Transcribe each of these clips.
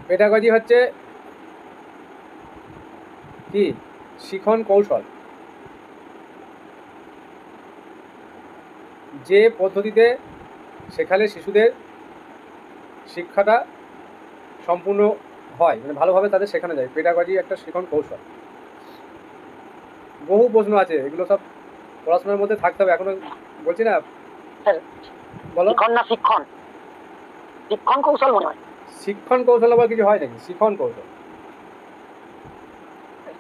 Pedagogy হচ্ছে কি? শিখন কৌশল, যে পদ্ধতিতে শেখালে শিশুদের শিক্ষাটা সম্পূর্ণ হয়, মানে ভালোভাবে তাদের শেখানো যায়। পেডাগজি একটা শিখন কৌশল। বহু প্রশ্ন আছে, এগুলো সব পড়াশোনার মধ্যে থাকতে হবে। এখনো বলছি না, বলো। শিখন না শিক্ষণ? শিক্ষণ কৌশল মনে হয়। শিক্ষণ কৌশল আবার কিছু হয় নাকি? শিখন কৌশল,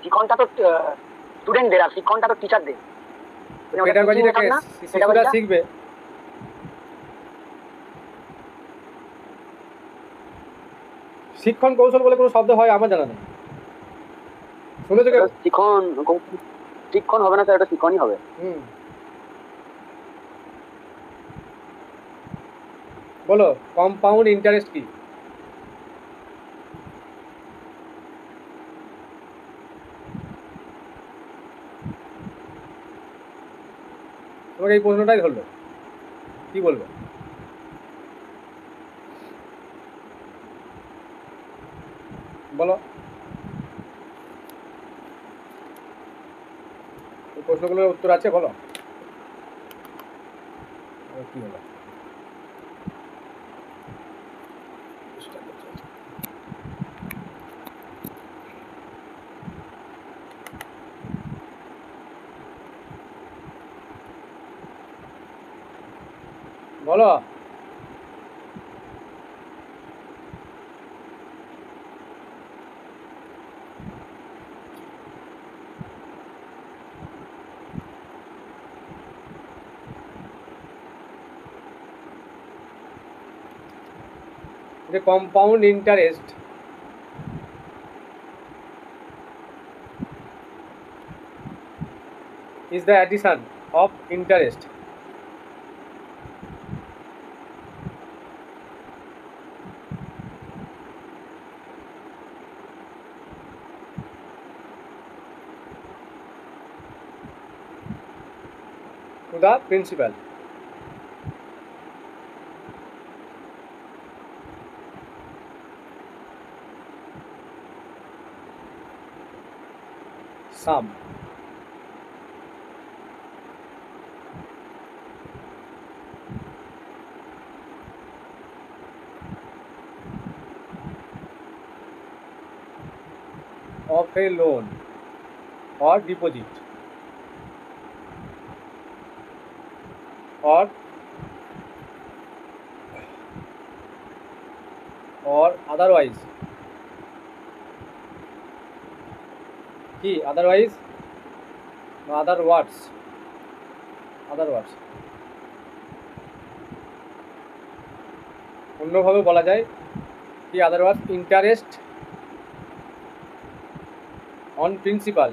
শিক্ষণটা তো স্টুডেন্টদের, আর শিক্ষণটা তো টিচারদের। পেডাগজিটাকে শিশুরা শিখবে। শিক্ষণ কৌশল বলে কোনো শব্দ হয় আমার জানা নেই, শুনেছো কেউ? শিক্ষণ শিক্ষণ হবে না স্যার, এটা শিক্ষণই হবে। বলো, কম্পাউন্ড ইন্টারেস্ট কি? তোমাকে এই প্রশ্নটাই ধরলো, কি বলবে? বলো, এই প্রশ্নগুলোর উত্তর আছে, বলো। কি হলো? বলো, the compound interest is the addition of interest to the principal. Sum. Of a loan or deposit or otherwise, কি otherwise, other words, অন্যভাবে বলা যায় কি, otherwise interest on principal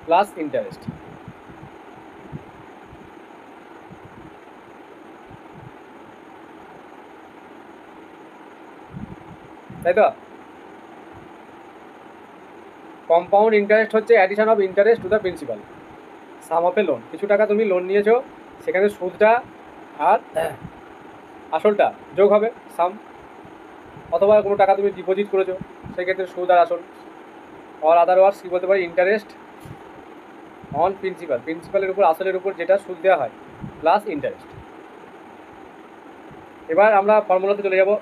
plus interest. তাই তো? কম্পাউন্ড ইন্টারেস্ট হচ্ছে addition of interest to the principal, some of A loan. কিছু টাকা তুমি লোন নিয়েছো, সেখানে সুদটা আর আসলটা যোগ হবে, সাম। অথবা কোনো টাকা তুমি ডিপোজিট করেছো, সেক্ষেত্রে সুদ আর আসল। আর আদারওয়ার্স কী বলতে পারি, ইন্টারেস্ট অন প্রিন্সিপাল, প্রিন্সিপালের উপর, আসলের উপর যেটা সুদ দেওয়া হয়, প্লাস ইন্টারেস্ট। এবার আমরা ফর্মুলাতে চলে যাব।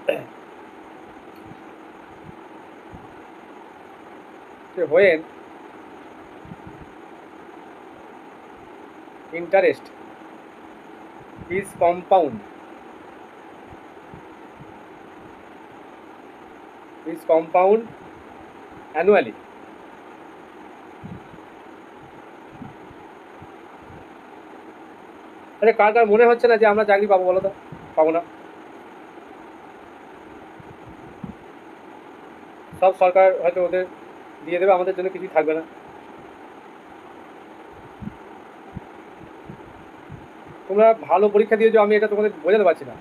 when interest is compound annually, আরে কার কার মনে হচ্ছে না যে আমরা চাকরি পাবো? বলো তো, পাবো না? সব সরকার হয়তো ওদের দিয়ে দেবে, আমাদের জন্য কিছুই থাকবে না। তোমরা ভালো পরীক্ষা দিয়েছো, আমি এটা তোমাদের বোঝাতে পারছি না।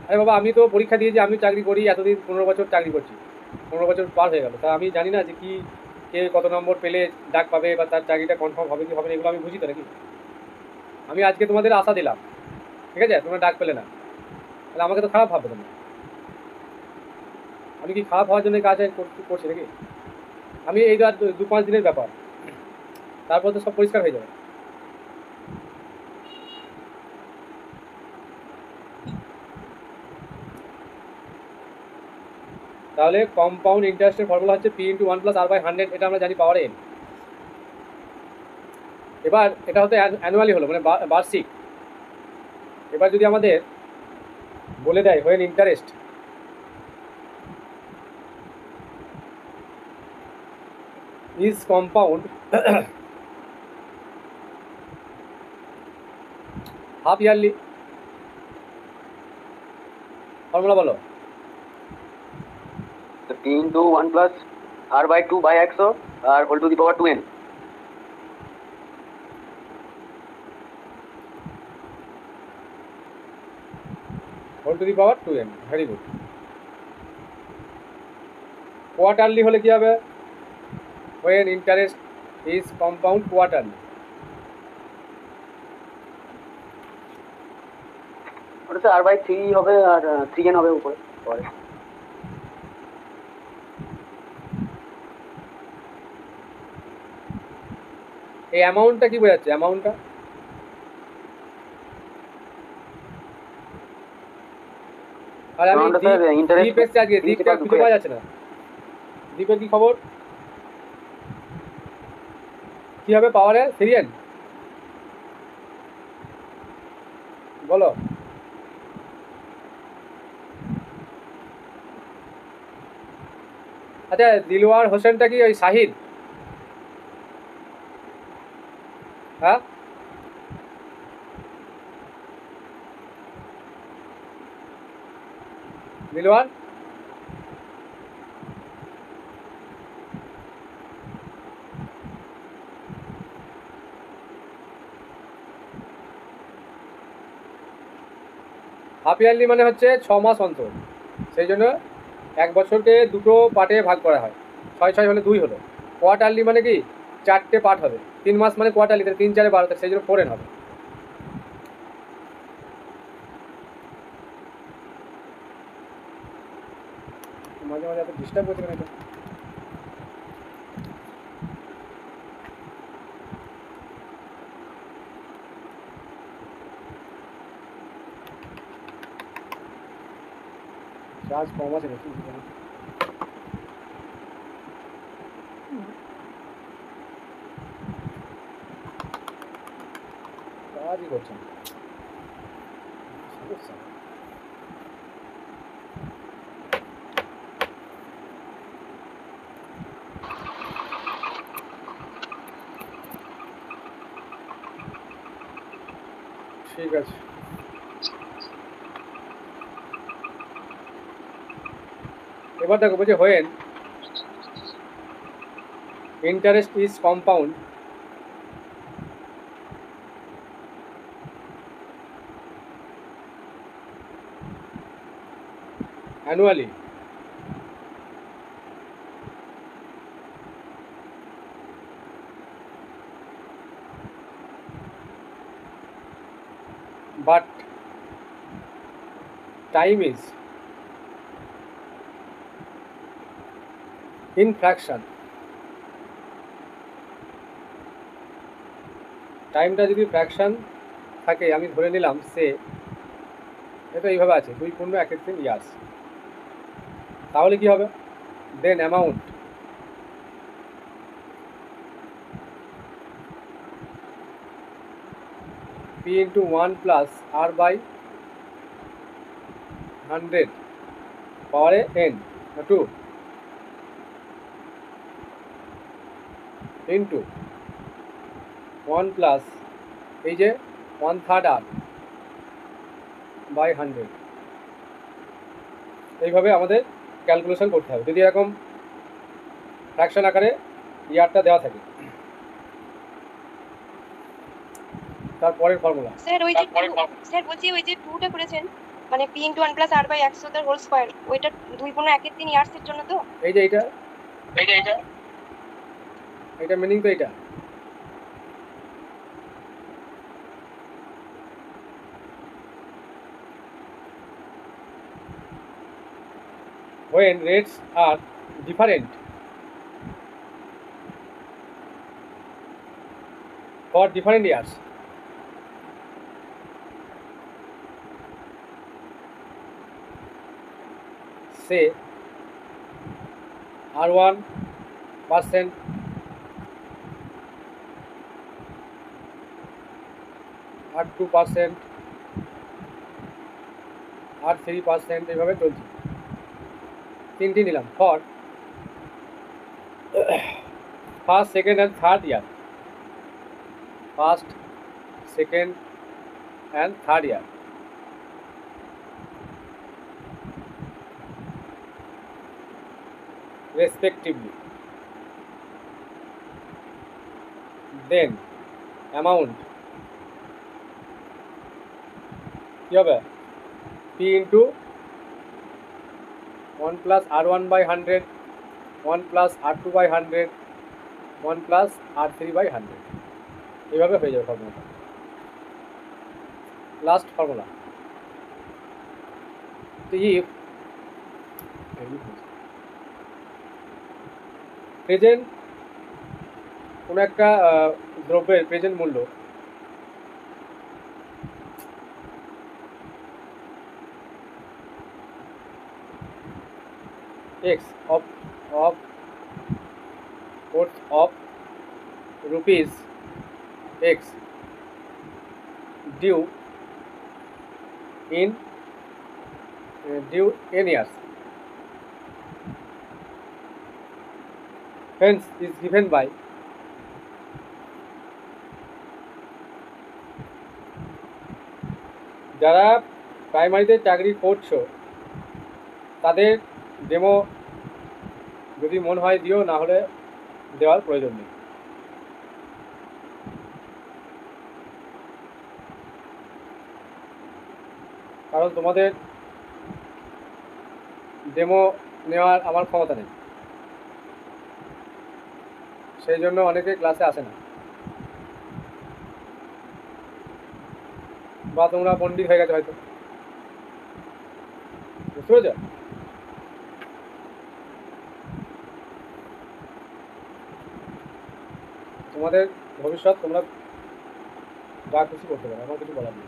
আরে বাবা, আমি তো পরীক্ষা দিয়েছি, আমি চাকরি করি এতদিন, 15 বছর চাকরি করছি, 15 বছর পার হয়ে গেল। তা আমি জানি না যে কি, কে কত নম্বর পেলে ডাক পাবে বা তার চাকরিটা কনফার্ম হবে কি হবে না, এগুলো আমি বুঝি তো নাকি? আমি আজকে তোমাদের আশা দিলাম, ঠিক আছে, তোমরা ডাক পেলে না, তাহলে আমাকে তো খারাপ ভাববে তোমরা। আমি কি খারাপ হওয়ার জন্য কাজ করছি নাকি? আমি এই 2-5 দিনের ব্যাপার, তারপর তো সব পরিষ্কার হয়ে যাবে। তাহলে কম্পাউন্ড ইন্টারেস্টের ফর্মুলা হচ্ছে পি ইন্টু 1+r/100, এটা আমরা জানি পাওয়ার এন। এবার এটা হতে অ্যানুয়ালি হলো, মানে বার্ষিক। এবার যদি আমাদের বলে দেয় when interest is compound half yearly, formula বলো। p into 1 plus r by 2 by x r whole to the power 2n. Whole to the power 2n, very good. Quarterly হলে কি হবে? When interest is compound quarterly. ওটাতে r by 3 হবে আর 3n হবে উপরে পরে। এই অ্যামাউন্টটা কি বোঝাচ্ছে? অ্যামাউন্টটা আর আমি দীপ এসছে আজকে, দীপটা খুঁজে পাওয়া যাচ্ছে না। দীপের কি খবর? কি হবে পাওয়ারে সিরিয়ান বলো। আচ্ছা, দিলওয়ার হোসেনটা কি ওই শাহিদ? হ্যাঁ, দিলওয়ার হাফ ইয়ারলি মানে হচ্ছে 6 মাস অন্তর, সেই জন্য 1 বছরকে 2টো পার্টে ভাগ করা হয়। 6 হলে 2 হলো। কোয়ার্টারলি মানে কি 4টে পার্ট হবে। 3 মাস মানে কোয়ার্টারলি, তাহলে 3 4 12, সেই জন্য 4n হবে। মাঝে মাঝে এত ডিস্টার্ব করছে কেন এটা? চার্জ কম আছে নাকি? কাজই করছে না। সমস্যা। ঠিক আছে, এবার দেখো বলছে when interest is compound annually but time is in fraction, টাইমটা যদি ফ্র্যাকশন থাকে, আমি ধরে নিলাম সে, এটা এইভাবে আছে 2.1 ইয়ার্স, তাহলে কি হবে? দেন amount p into 1 plus r/100 পাওয়ারে n 2 into 1 plus এই যে 1/3 r/100, এইভাবে আমাদের ক্যালকুলেশন করতে হবে যদি এরকম ফ্র্যাকশন আকারে ইয়ারটা দেওয়া থাকে। তারপরের ফর্মুলা স্যার ওই যে স্যার বলছি ওই যে 2টা করেছেন মানে p * 1 + r/100 তার হোল স্কয়ার, ওইটা 2.1 ইয়ার্স এর জন্য তো। এই যে এটা মিনিং তো এটা when rates are different for different years. Say R1%, R2%, R3%, এইভাবে চলছে। তিনটি নিলাম for first, second and third year. First, second and third year. respectively. Then amount কি হবে? P into 1 plus R1 by 100, 1 plus R2 by 100, 1 plus R3 by 100, এইভাবে হয়ে যাবে ফর্মুলাটা। লাস্ট ফর্মুলা, তো if প্রেজেন্ট কোনো একটা দ্রব্যের প্রেজেন্ট মূল্য x of rupees x due in years, hence is given by যারা প্রাইমারিতে চাকরি করছো তাদের ডেমো যদি মন হয় দিও, না হলে দেওয়ার প্রয়োজন নেই। কারণ তোমাদের ডেমো নেওয়ার আমার ক্ষমতা নেই, সেই জন্য অনেকে ক্লাসে আসে না, বা তোমরা পণ্ডিত হয়ে গেছো হয়তো, বুঝতে পেরেছো? তোমাদের ভবিষ্যৎ তোমরা যা খুশি করতে পারো, আমার কিছু বলার নেই।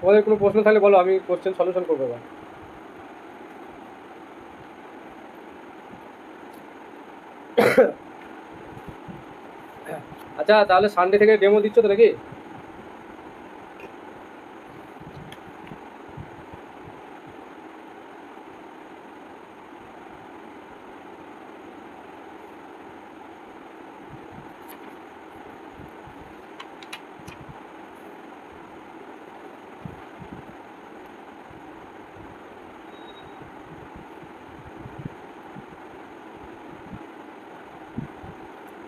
তোমাদের কোনো প্রশ্ন থাকলে বলো, আমি কোশ্চেন সলিউশন করবো এবার। আচ্ছা, তাহলে সানডে থেকে ডেমো দিচ্ছ তো নাকি?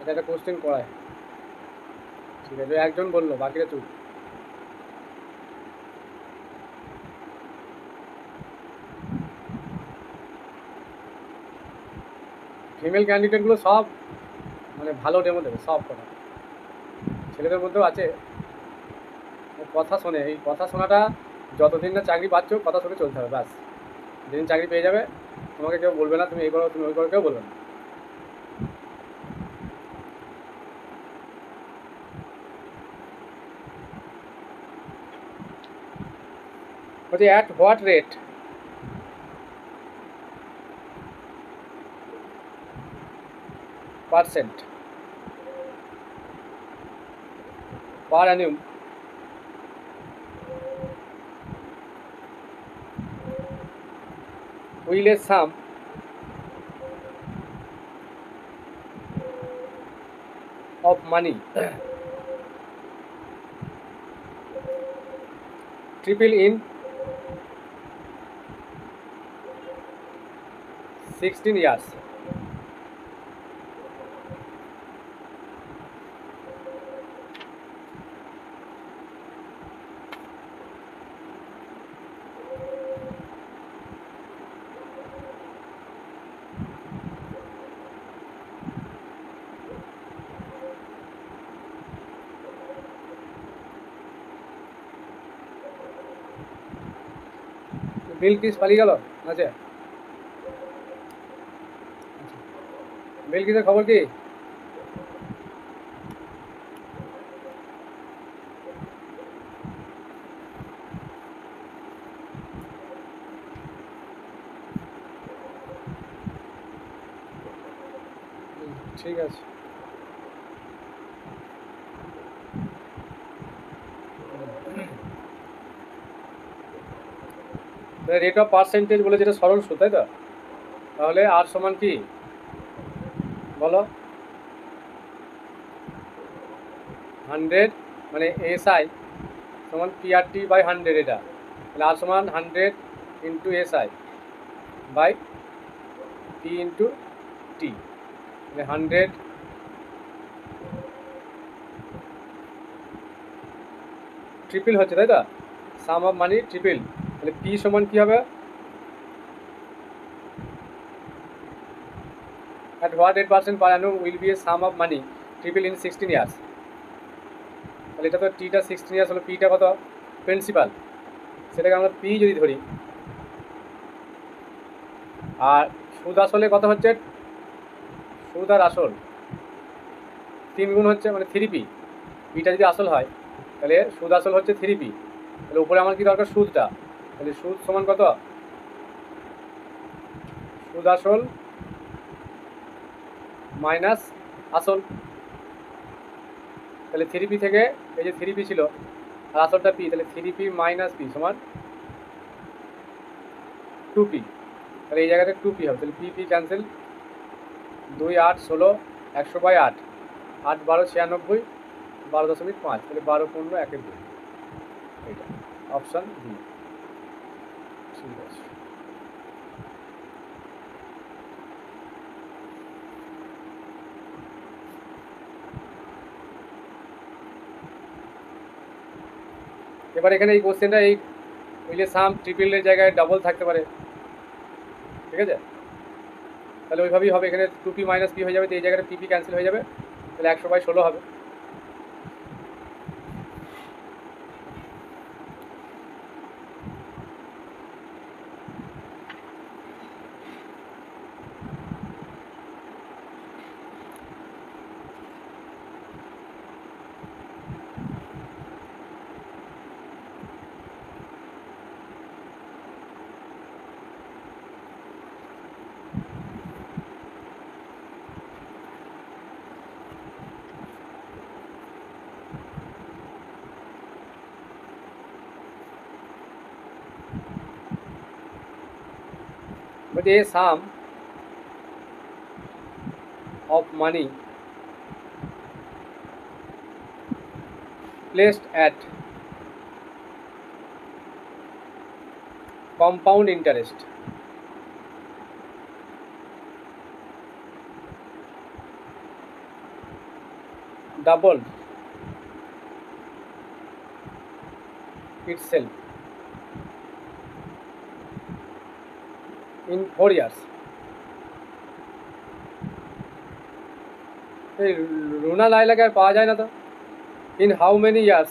এটা একটা কোশ্চেন করায়, ঠিক আছে? একজন বললো, বাকিরা চুপ। ফিমেল ক্যান্ডিডেটগুলো সব মানে ভালো ডেমো দেবে, সব কথা। ছেলেদের মধ্যেও আছে কথা শোনে, এই কথা শোনাটা যতদিন না চাকরি পাচ্ছ কথা শুনে চলতে হবে, ব্যাস। যেদিন চাকরি পেয়ে যাবে তোমাকে কেউ বলবে না তুমি এই করো তুমি ওই করো, কেউ বলবে না। বলছি at what rate % per annum will a sum of money triple in 16 years. Bilkis পালিয়ে গেল আছে? বিলকিসের খবর কি? ঠিক আছে। রেট অফ পার্সেন্টেজ বলে যেটা সরল সুদ, তাই তো? তাহলে আর সমান কি বলো? 100 মানে এসআই সমান পিআরটি বাই 100, এটা তাহলে আর সমান 100 into SI by P into T, মানে 100 ট্রিপল হচ্ছে, তাই তো? সাম অফ মানি ট্রিপল, তাহলে পি সমান কি হবে? at what 8% per annum will be a sum of money triple in 16 years? তাহলে এটা তো টিটা 16 ইয়ার্স হলো, পিটা কত? প্রিন্সিপাল, সেটাকে আমরা পি যদি ধরি, আর সুদ আসলে কত হচ্ছে? সুদ আর আসল 3 গুণ হচ্ছে, মানে 3p। পিটা যদি আসল হয় তাহলে সুদ আসল হচ্ছে 3p, তাহলে উপরে আমার কি দরকার? সুদটা। তাহলে সুদ সমান কত? সুদ আসল মাইনাস আসল, তাহলে 3p থেকে এই যে 3p ছিল আর আসলটা পি, তাহলে 3p মাইনাস পি সমান 2p, তাহলে এই জায়গাটা 2p হবে, তাহলে পি ক্যান্সেল, 2 8 16 100/8, 8 12 96, 12.5, তাহলে 12 15 1 2, এইটা অপশান বি। ঠিক আছে। এবার এখানে এই কোশ্চেনটা এই উইলে সাম ট্রিপলের জায়গায় ডাবল থাকতে পারে, ঠিক আছে? তাহলে ওইভাবেই হবে, এখানে 2p মাইনাস পি হয়ে যাবে, তো এই জায়গাটা পিপি ক্যান্সেল হয়ে যাবে, তাহলে 100/16 হবে। But a sum of money placed at compound interest doubled itself in 4 years. এই রুনা লাইলাকে আর পাওয়া যায় না তো? In how many years?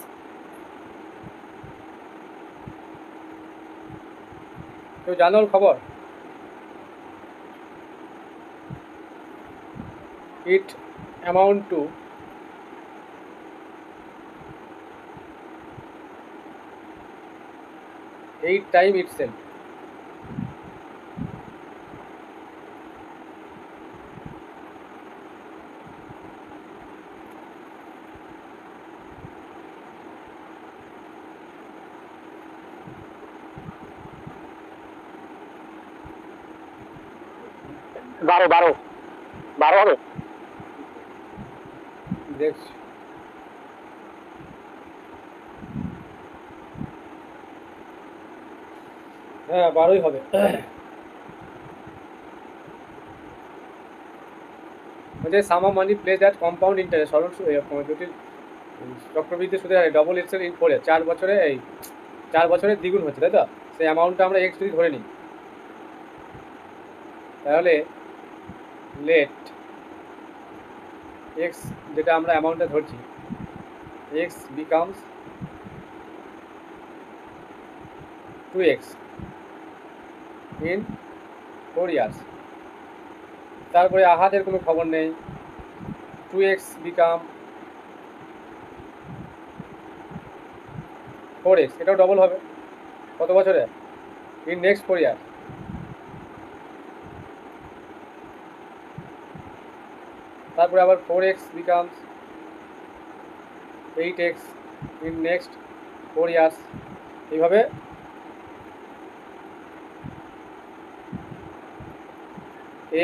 কেউ জানো ওর খবর? ইট অ্যামাউন্ট টু 8 times itself. বারো হবে। দেখছি হ্যাঁ 12ই হবে। বলছে sum of money pledge at compound interest সরল জটিল চক্রবৃদ্ধি সুদে ডবল এক্সের ইন করে 4 বছরে এই 4 বছরের দ্বিগুণ হচ্ছে, তাই তো? সেই অ্যামাউন্টটা আমরা এক্স যদি ধরে নিই, তাহলে লেট এক্স যেটা আমরা অ্যামাউন্টটা ধরছি, x becomes 2x in 4 years. তারপরে আহাদের কোনো খবর নেই, 2x বিকাম 4x, এটাও ডবল হবে কত বছরে? In next 4 years. তারপরে আবার 4x becomes 8x in next 4 years. এইভাবে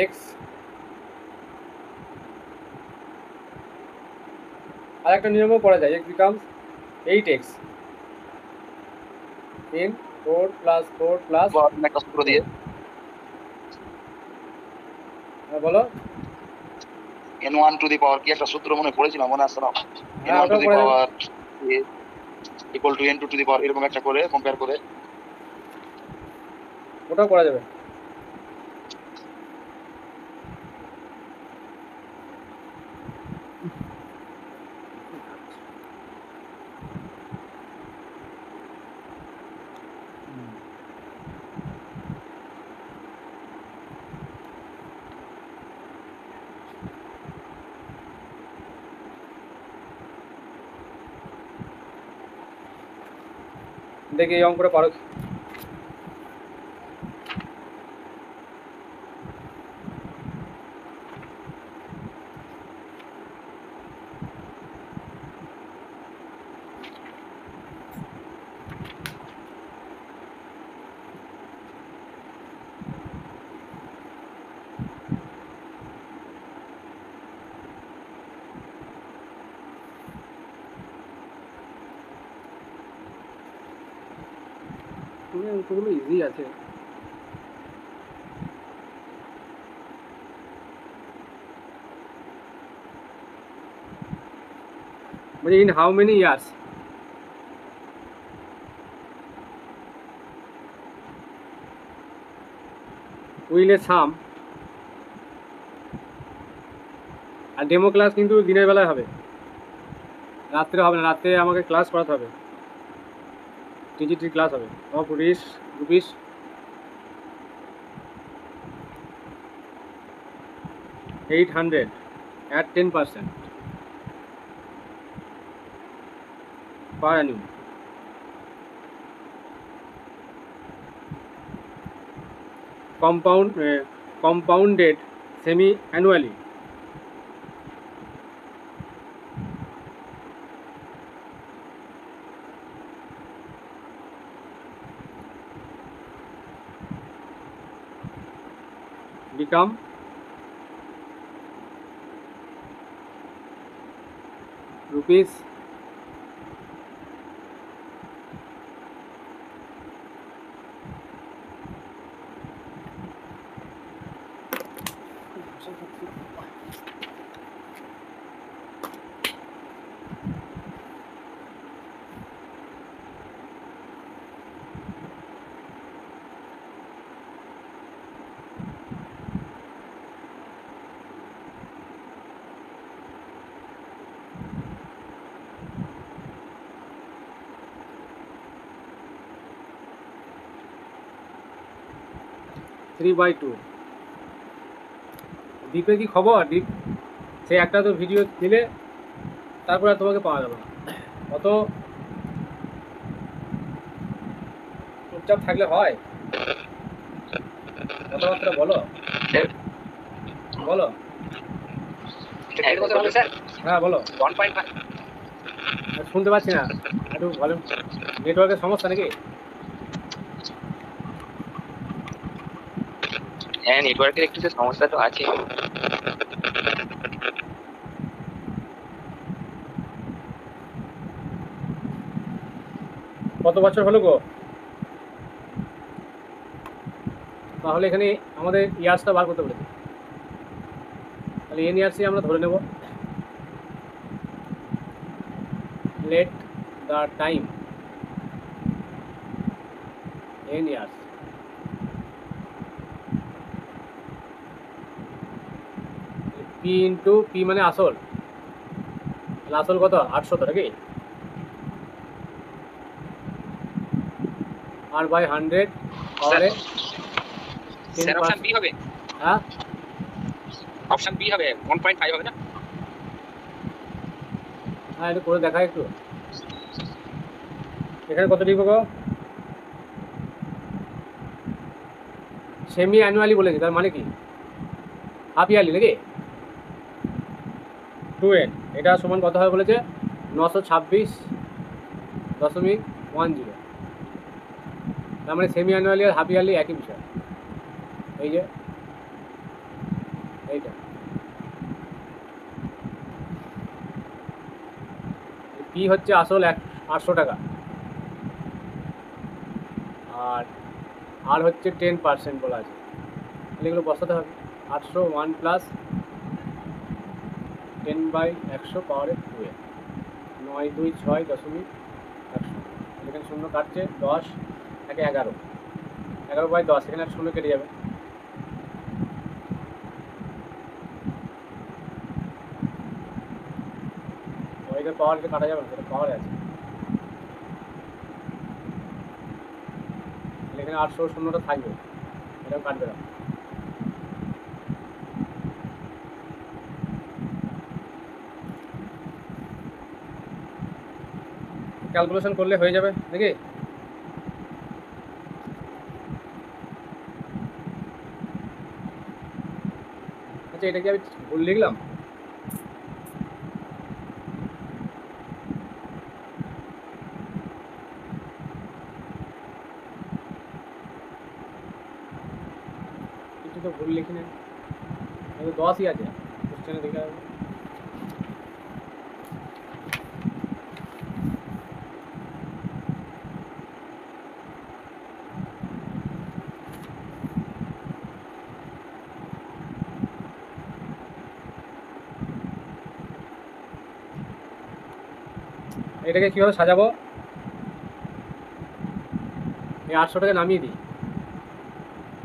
এক্স আর একটা নিয়মও পড়া যায়, x becomes 8x in 4 plus 4 plus একটা সূত্র দিয়ে বলো n1 টু দি পাওয়ার কি একটা সূত্র মনে পড়েছিলাম, মনে আসছে না? হ্যাঁ, n1 টু ওটাও দি পড়া যাবে। Power equal to n2 to the power, এরকম একটা করে কম্পেয়ার করে। ওটাও করা যাবে। দেখি এই অঙ্কটা পারো কি? অঙ্কগুলো ইজি আছে। মানে in how many years will a sum, আর ডেমো ক্লাস কিন্তু দিনের বেলায় হবে, রাত্রে হবে না। রাত্রে আমাকে ক্লাস করাতে হবে, টিজিটির ক্লাস হবে of rupees 800 at 10% per annum. Compounded semi-annually. Become rupees 3/2। দীপের কি খবর? দীপ সে একটা তো ভিডিও দিলে, তারপর আর তোমাকে পাওয়া যাবে না। অত চুপচাপ থাকলে হয়? কথাবার্তা বলো বলো। হ্যাঁ বলো। শুনতে পাচ্ছি না, একটু ভলিউম, নেটওয়ার্কের সমস্যা নাকি? হ্যাঁ, নেটওয়ার্কের একটু সমস্যা তো আছে। কত বছর হলো গো? তাহলে এখানে আমাদের ইয়ার্সটা বার করতে বলেছে, তাহলে এন ইয়ার্সই আমরা ধরে নেব। Let the time N years, P into P মানে আসল, তাহলে আসল কত 800 তো নাকি, আর বাই 100 পাওয়ারে স্যার অপশন বি হবে, হ্যাঁ অপশন বি হবে 1.5 হবে না? হ্যাঁ একটু করে দেখা একটু, এখানে কত লিখবো গো, সেমি অ্যানুয়ালি বলেছি, তার মানে কি হাফ ইয়ারলি নাকি, 2n, এটা সমান কত হবে বলেছে 926.10, তার মানে সেমি অ্যানুয়ালি আর হাফ ইয়ারলি একই বিষয়। এই যে এইটা পি হচ্ছে আসল 800 টাকা, আর হচ্ছে 10% বলা আছে, তাহলে এগুলো বসাতে হবে। 800 1 প্লাস 10/100 পাওয়ারে 2n, 9 2 6.100, এখানে শূন্য কাটছে, 10 1 11, 11/10, এখানে আর শূন্য কেটে যাবে, ওইটা পাওয়ারকে কাটা যাবে না, সেটা পাওয়ারে আছে, এখানে 800 শূন্যটা থাকবে, এটাও কাটবে না। ক্যালকুলেশন করলে হয়ে যাবে নাকি, আচ্ছা এটা কি আমি ভুল লিখলাম, কিছু তো ভুল লিখি না, 10ই আছে কোশ্চেনে দেখে আসবে। এটাকে কীভাবে সাজাবো, এই 800 টাকা নামিয়ে দিই,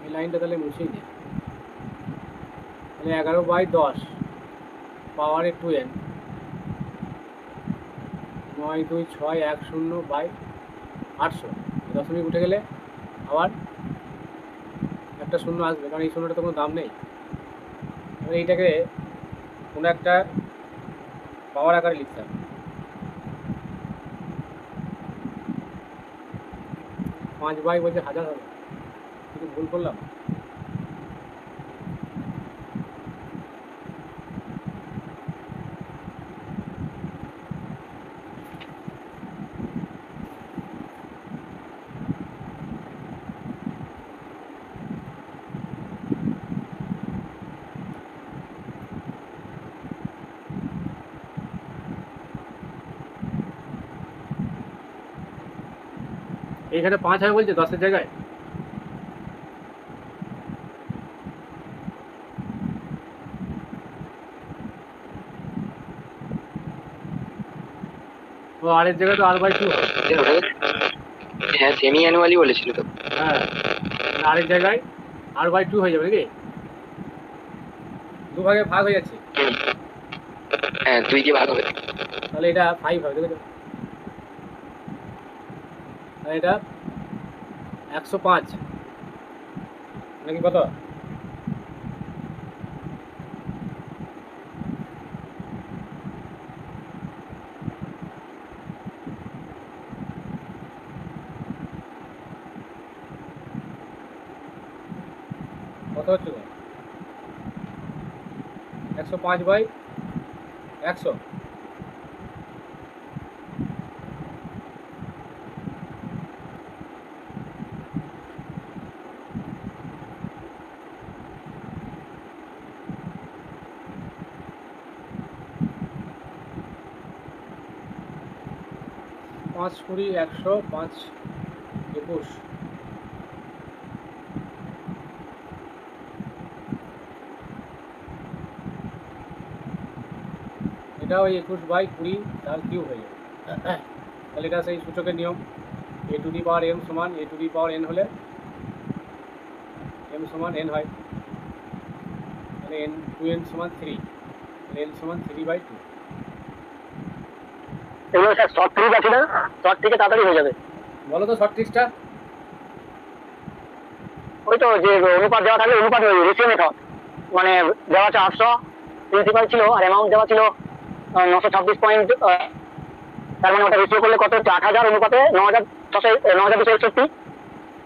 এই লাইনটা তাহলে মুছিয়ে দিই, তাহলে 11/10 পাওয়ারে 2n, 9 2 6 1 0/800, দশমিক উঠে গেলে আবার একটা শূন্য আসবে, কারণ এই শূন্যটা তো কোনো দাম নেই। এবার এইটাকে কোনো একটা পাওয়ার আকারে লিখতে হবে, 5 বলছে 1000 হবে, কিন্তু ভুল করলাম। এইখানে 5 হবে বলছে 10-এর জায়গায়, ও আরের জায়গায় তো r/2 হবে, হ্যাঁ সেমি অ্যানুয়ালি বলেছিল তো। হ্যাঁ আরেক জায়গায় r/2 হয়ে যাবে নাকি, দুভাগে ভাগ হয়ে যাচ্ছে, হ্যাঁ 2 দিয়ে ভাগ হবে, তাহলে এটা 5 হবে, দেখেছো, আর এটা 105 নাকি কত, কত হচ্ছে গো, 105/100, পাঁচ 20 100 5 21, এটা ওই 21/20 তার কিউব হয়ে যাবে। তাহলে এটা সেই সূচকের নিয়ম, a two the power m সমান a two the power n হলে m সমান n হয়, তাহলে n 2n সমান 3, তাহলে n সমান 3/2। এগুলো স্যার শর্ট ট্রিক আছে না, শর্ট ট্রিকে তাড়াতাড়ি হয়ে যাবে। বলো তো শর্ট ট্রিক্সটা। ওই তো যে অনুপাত দেওয়া থাকলে অনুপাত রেশিও মেথড, মানে দেওয়া আছে 800 প্রিন্সিপাল ছিল আর অ্যামাউন্ট দেওয়া ছিল 926 পয়েন্ট, তার মানে ওটা রেশিও করলে কত হচ্ছে 8000 অনুপাতে 9261,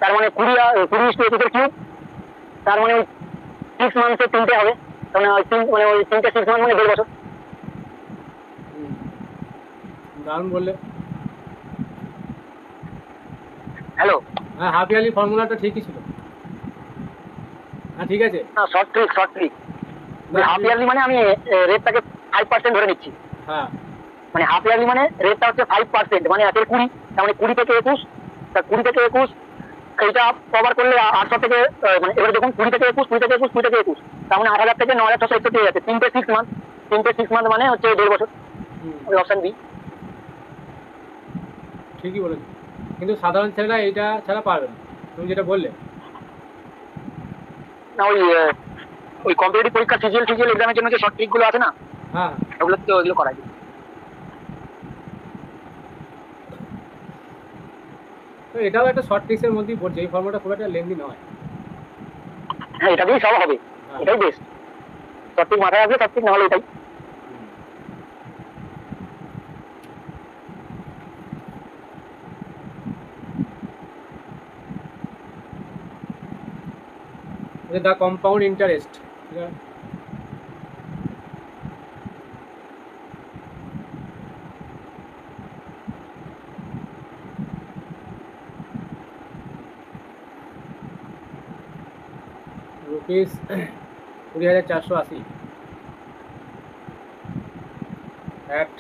তার মানে 20 কিউব, তার মানে ওই 6 মান্থে 3টে হবে, তার মানে ওই 3টে 6 মান্থ মানে 1.5 বছর। দারুণ বললে। হ্যালো, হ্যাঁ, হাফ ইয়ারলি ফর্মুলাটা ঠিকই ছিল। হ্যাঁ ঠিক আছে। না শর্ট ট্রিক হাফ ইয়ারলি মানে আমি রেটটাকে 5% ধরে নিচ্ছি। হ্যাঁ, মানে হাফ ইয়ারলি মানে রেটটা হচ্ছে 5%, মানে 1/20, তার মানে 20 থেকে 21, তা 20 থেকে 21 এইটা কভার করলে 800 থেকে মানে এবারে দেখুন 20 থেকে 21 তার মানে 8000 থেকে 9661 হয়ে যাচ্ছে। 3টে 6 মান্থ মানে হচ্ছে 1.5 বছর। ওই অপশন বি। ঠিকই বলেছো, কিন্তু সাধারণ ছেলেরা এইটা ছাড়া পারবে না, তুমি যেটা বললে। না ওই কম্পিটিটিভ পরীক্ষা সিজিএল এক্সামের জন্য যে শর্ট ট্রিক গুলো আছে না, হ্যাঁ, ওগুলো করাই। তো এটাও একটা শর্ট ট্রিক্সের মধ্যেই পড়ছে, এই ফর্মুলাটা খুব একটা লেন্দি নয়। হ্যাঁ, এটা দিয়েই সব হবে, এটাই বেস্ট। শর্ট ট্রিক মাথায় আসবে, শর্ট ট্রিক না হলে এটাই। The compound interest, rupees 20,480 at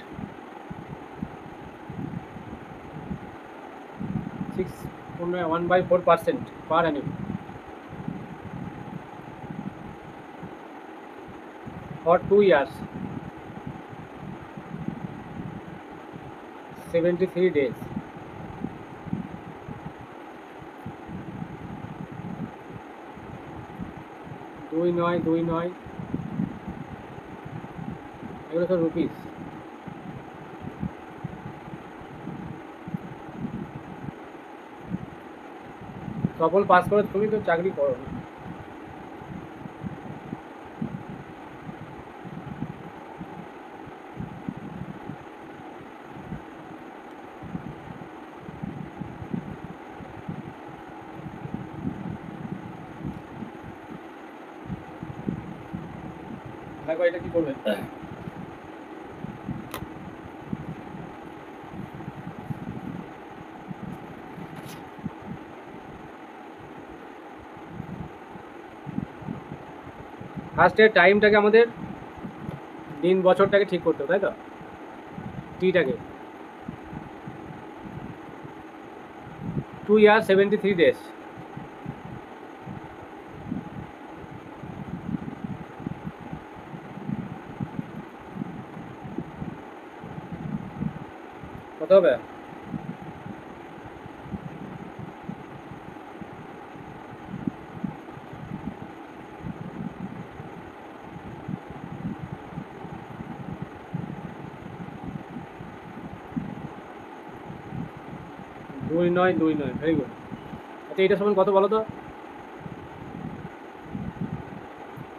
6.1/4% per annum for 2 years, 73 days. দুই নয় এগুলো তো রুপিস। সফল পাস করে তুমি তো চাকরি করো না। দেখো এটা কি করবে। ফার্স্টে টাইমটাকে আমাদের দিন বছরটাকে ঠিক করতে হবে, তাই তো, টিটাকে 2 years 73 days। কত হবে? দুই নয়, ভেরি গুড। আচ্ছা এটা সমান কত বলো তো?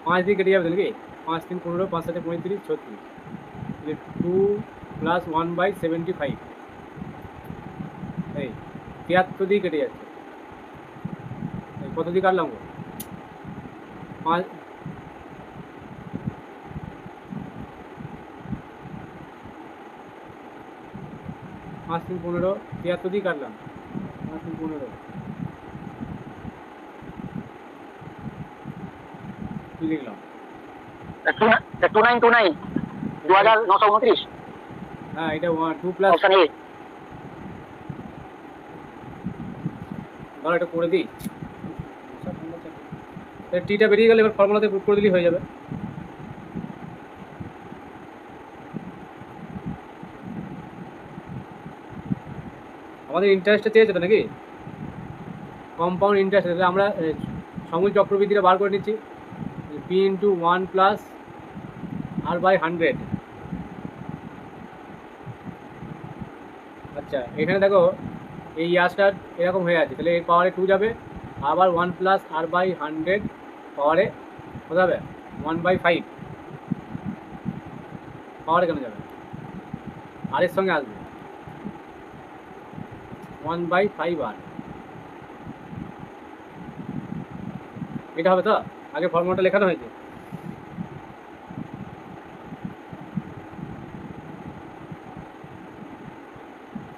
5 দিয়ে কেটে যাবে নাকি? 5 3 15, 5 7 35, 36, 2 + 1/75, এই 73 দিয়ে কেটে যাচ্ছে। কত দিয়ে কাটলাম গো? 5 3 15, 73 দিয়ে কাটলাম, 5 3 15 কি লিখলাম? 2929 2929। হ্যাঁ এটা 2 প্লাস অপশন এ। ধরো এটা করে দিই, টিটা বেরিয়ে গেলে এবার ফর্মুলাতে পুট করে দিলেই হয়ে যাবে। আমাদের ইন্টারেস্টটা চেয়েছে তো নাকি, কম্পাউন্ড ইন্টারেস্ট। তাহলে আমরা সমূল চক্রবৃদ্ধিটা বার করে নিচ্ছি, P into 1 plus r by 100। আচ্ছা এখানে দেখো এই ইয়ার্সটার এরকম হয়ে আছে, তাহলে এর পাওয়ারে 2 যাবে, আবার 1 প্লাস আর বাই 100 পাওয়ারে কত যাবে 1/5 পাওয়ারে কেন যাবে, আর এর সঙ্গে আসবে 1/5 আর। এটা হবে তো, আগে ফর্মুলাটা লেখানো হয়েছে।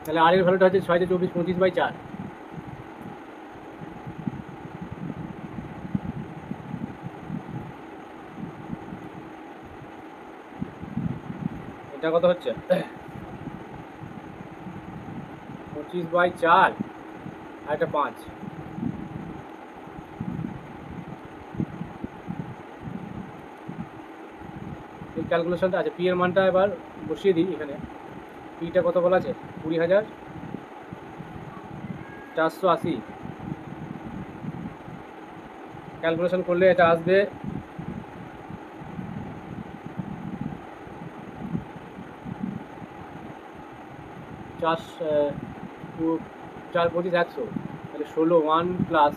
তাহলে আর এর ভ্যালুটা হচ্ছে 6 × 24 25/4। এটা কত হচ্ছে 25/4 আর এটা 5। এই ক্যালকুলেশনটা আছে, পি এর মানটা এবার বসিয়ে দিই এখানে। পিটা কত বলা আছে 20,480। ক্যালকুলেশন করলে এটা আসবে 4×25=100, তাহলে 16 1 প্লাস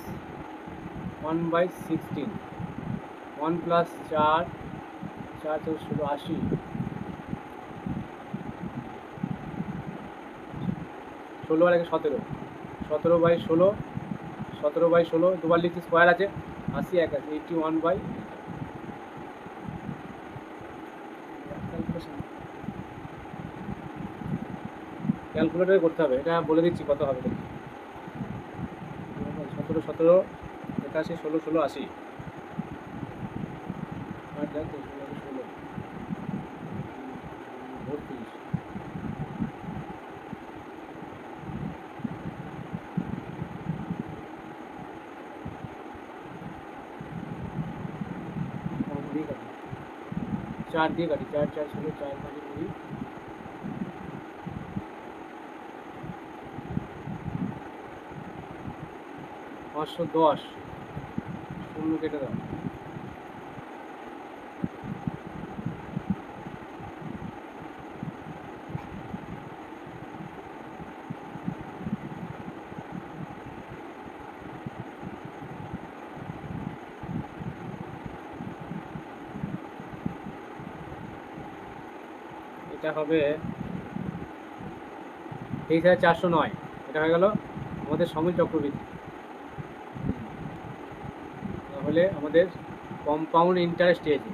1/16, 1 প্লাস 4 4 × 16 80, 16 আর 17, 17/16, 17/16 দুবার লিখছি, স্কোয়ার আছে 80 1 আছে 81/। ক্যালকুলেটরে করতে হবে, এটা বলে দিচ্ছি কত হবে দেখি। 17 17 81 16 16 80, আর দেখ 16 16 32। चार दिए काटी 4 4 16 4 5 20, 510 শূন্য কেটে দাও। এটা হবে 23,409। এটা হয়ে গেল আমাদের সমূল চক্রবৃদ্ধি। তাহলে আমাদের কম্পাউন্ড ইন্টারেস্ট চেয়েছে,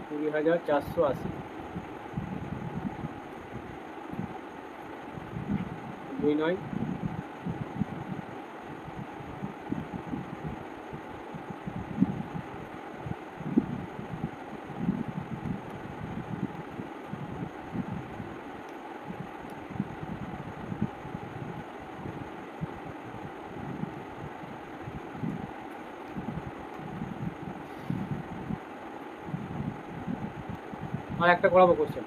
$20,480। 2 9 আর একটা করাবো question.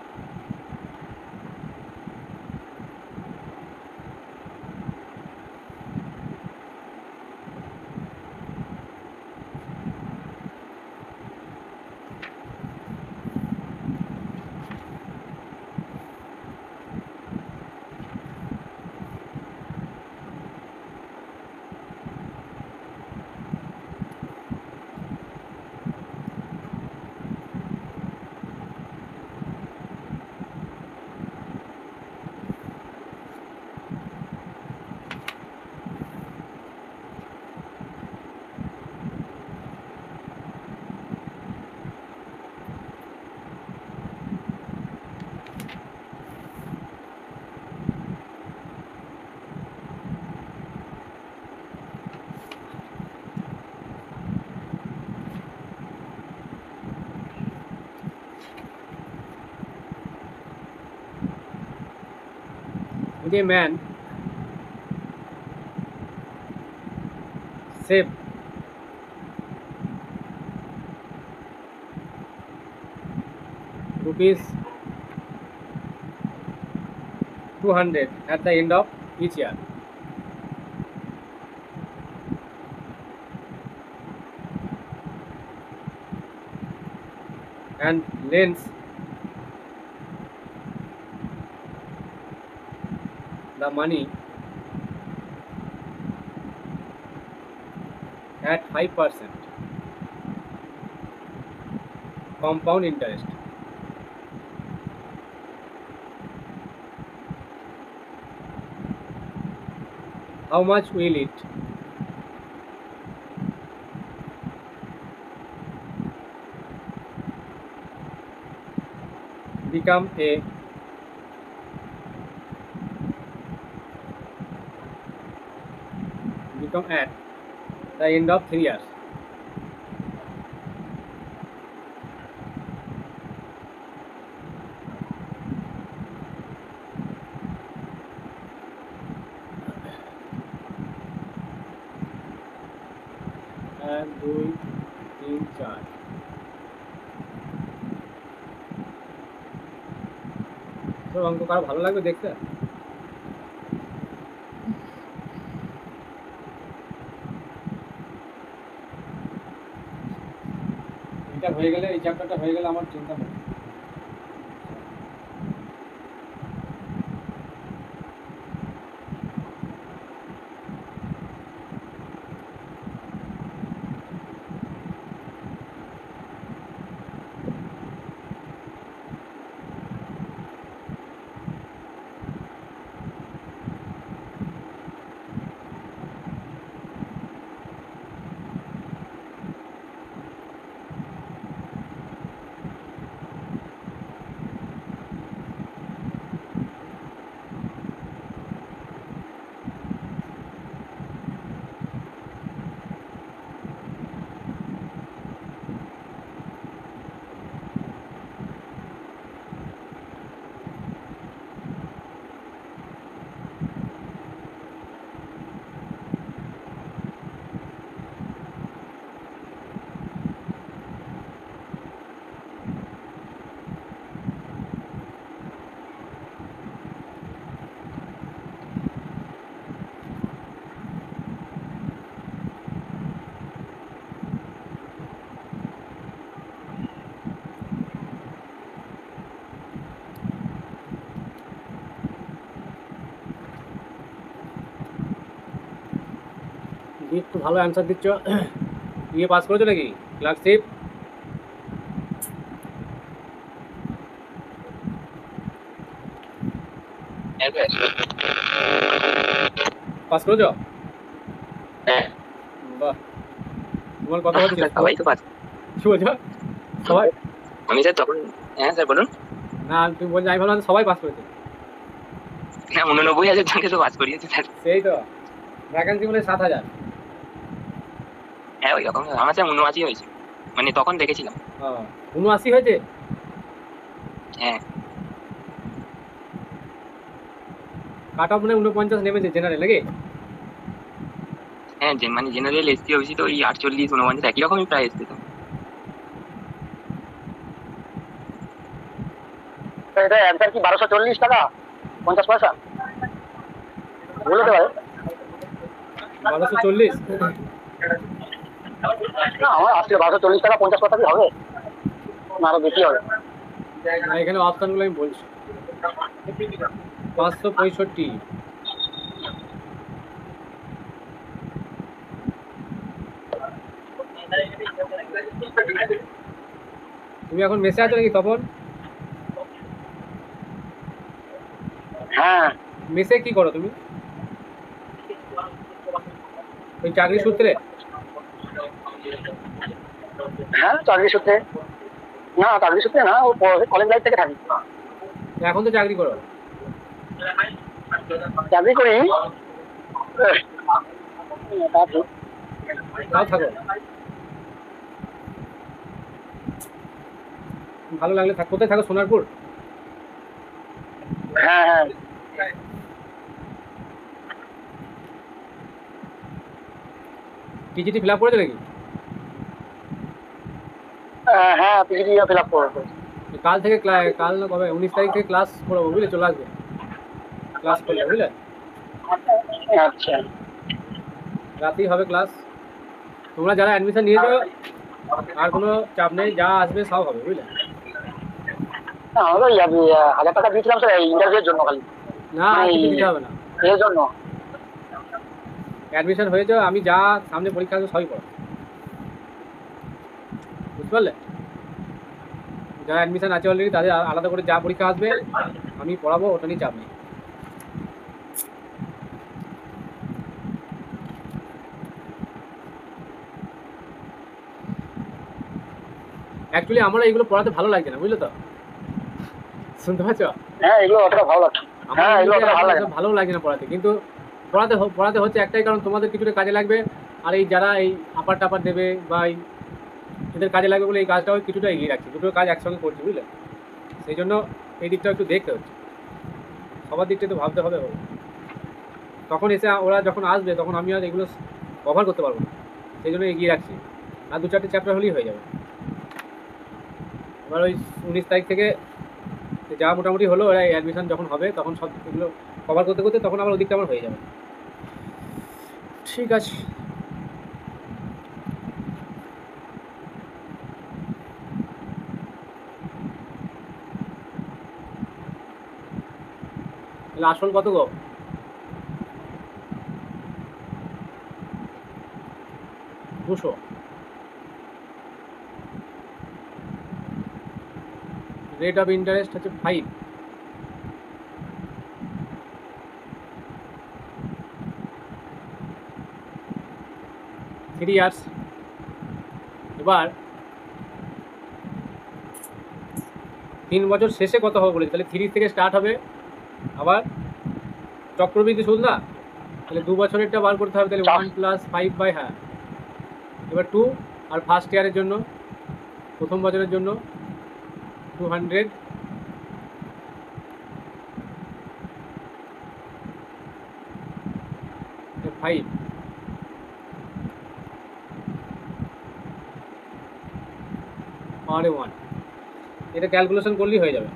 A man saved rupees 200 at the end of each year. And lends the money at 5% compound interest. How much will it become at the end of 3 years? এক দুই তিন চার তোর অঙ্ক কারো ভালো লাগবে দেখতে? এটা হয়ে গেলে, এই চ্যাপ্টারটা হয়ে গেলে আমার চিন্তা নেই। একটু ভালো অ্যান্সার দিচ্ছ। ইয়ে পাস করেছো নাকি ক্লার্কশিপ? পাস করেছো? বাহ, তোমার কথা হচ্ছে সবাই তো পাস। কি বলছো সবাই? আমি স্যার তখন, হ্যাঁ স্যার বলুন। না তুমি বলছো, আমি ভাবলাম সবাই পাস করেছে। না 89,000 জনকে তো পাস করিয়েছে স্যার। সেই তো ভ্যাকেন্সি বলে 7,000। হ্যাঁ ওই রকম। আমার স্যার 79 হয়েছে, মানে তখন দেখেছিলাম। 79 হয়েছে? হ্যাঁ কাট অফ মানে 49 নেমেছে জেনারেল নাকি? হ্যাঁ, মানে জেনারেল এসসি ওবিসি তো ওই 48 49 একই রকমই প্রায় এসছে তো। এটা অ্যান্সার কি 1240 টাকা 50 পয়সা? বলে দিতে পারে 1240? না, আমার আসলে 1240 টাকা 50 পয়সা কি হবে? না আরো বেশি হবে। না, এখানে অপশনগুলো আমি বলছি। 565। তুমি এখন মেসে আছো নাকি তপন? হ্যাঁ মেসে কি করো তুমি? ওই চাকরি সূত্রে? হ্যাঁ চাকরি সূত্রে। না চাকরি সূত্রে না, ও কলেজ লাইফ থেকে থাকি। এখন তো চাকরি করো? চাকরি করি তাও থাকো? ভালো লাগলে থাক। কোথায় থাকো? সোনারপুর? হ্যাঁ হ্যাঁ টিজিটি ফিল আপ করেছো নাকি? হ্যাঁ পিজিটি ফিল আপ করবো। কাল থেকে কাল না কবে 19 তারিখ থেকে ক্লাস করাবো, বুঝলে? চলে আসবে ক্লাস করলে, বুঝলে? আচ্ছা, রাতেই হবে ক্লাস। তোমরা যারা অ্যাডমিশন নিয়েছো আর কোনো চাপ নেই, যা আসবে সব হবে, বুঝলে? না আমরা 1000 টাকা দিয়েছিলাম স্যার এই ইন্টারভিউর জন্য খালি, না কিছু দিতে হবে না, এর জন্য। অ্যাডমিশন হয়েছে, আমি যা সামনে পরীক্ষা আসবে সবই পড়াবো, বুঝতে পারলে? যারা অ্যাডমিশন আছে অলরেডি তাদের আলাদা করে যা পরীক্ষা আসবে আমি পড়াবো, ওটা নিয়ে চাপ নেই। অ্যাকচুয়ালি আমার এগুলো পড়াতে ভালো লাগছে না, বুঝলে তো? শুনতে পাচ্ছ? হ্যাঁ এগুলো অতটা ভালো লাগছে, আমার হ্যাঁ এগুলো অতটা ভালো লাগে না। ভালো লাগে না পড়াতে, কিন্তু পড়াতে হচ্ছে একটাই কারণ, তোমাদের কিছুটা কাজে লাগবে। আর এই যারা এই আপার টাপার দেবে বা এই এদের কাজে লাগবে বলে এই কাজটাও কিছুটা এগিয়ে রাখছি, দুটো কাজ একসঙ্গে করছি, বুঝলে? সেই জন্য এই দিকটা একটু দেখতে হচ্ছে, সবার দিকটা তো ভাবতে হবে। তখন এসে ওরা যখন আসবে তখন আমি আর এগুলো কভার করতে পারবো না, সেই জন্য এগিয়ে রাখছি। আর 2-4টে চ্যাপ্টার হলেই হয়ে যাবে। এবার ওই 19 তারিখ থেকে যা মোটামুটি হলো, ওরা অ্যাডমিশন যখন হবে তখন সব এগুলো কভার করতে করতে তখন আমার ওদিকটা আমার হয়ে যাবে। ঠিক আছে, তাহলে আসল কত গো? 200। রেট অফ ইন্টারেস্ট হচ্ছে 5। Three years. এবার 3 বছর শেষে কত হবে বলেছি, তাহলে 3 থেকে স্টার্ট হবে। আবার চক্রবৃদ্ধি সুদ না, তাহলে 2 বছরেরটা বার করতে হবে, তাহলে 1 + 5 হ্যাঁ। এবার 2 আর ফার্স্ট ইয়ারের জন্য, প্রথম বছরের জন্য 200, ফাইভ আর 1। এটা ক্যালকুলেশন করলেই হয়ে যাবে,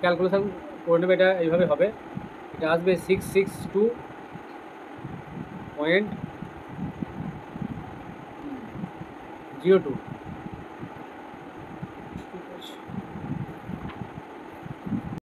ক্যালকুলেশন করে নেবে। এটা এইভাবে হবে, এটা আসবে 662.02।